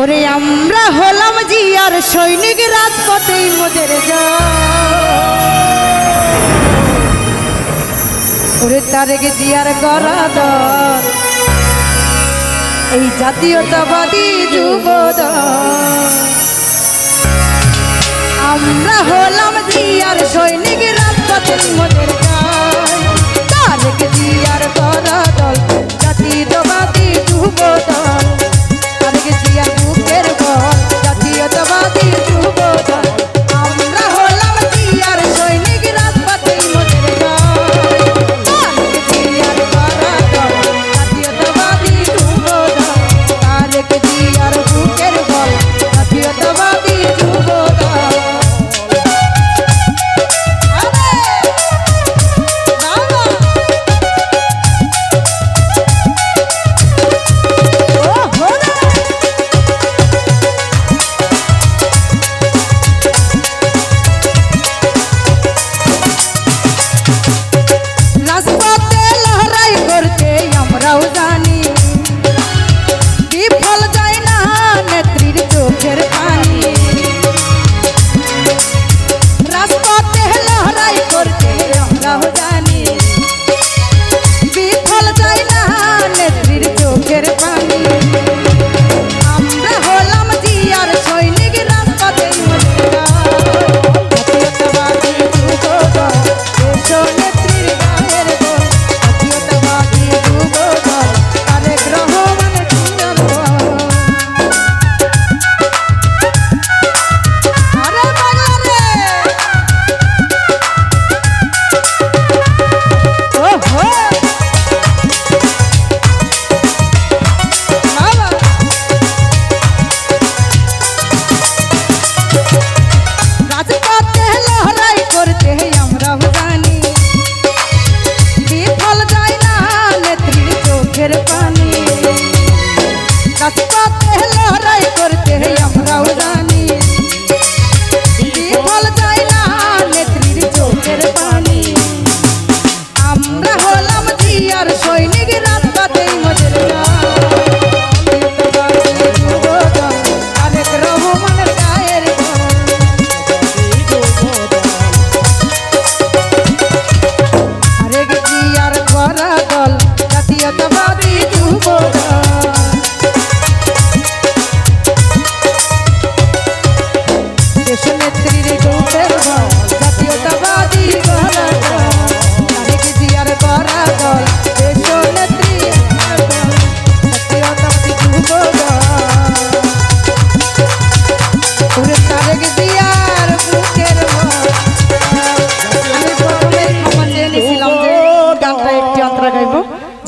ওরে আমরা হলাম জিয়ার সৈনিক রাজপথেই মোদের ওরে তারেক জিয়ার গরাদল এই জাতীয়তাবাদী যুবদল আমরা হলাম জিয়ার সৈনিক রাজপথেই মোদের তারেক জিয়ার গরাদল জাতীয়তাবাদী যুবদল তারেক জিয়ার বুকের বল জাতীয়তাবাদী যুবদল আমরা হলাম জিয়ার সৈনিক রাজপথেই মোদের তারেক জিয়ার গরাদল জাতীয়তাবাদী যুবদল তারেক জিয়ার বুকের বল জাতীয়তাবাদী যুবদল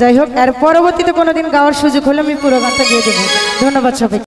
যাই হোক, এর পরবর্তীতে কোনোদিন গাওয়ার সুযোগ হলে আমি পুরো গানটা গেয়ে দেবো। ধন্যবাদ সবাই।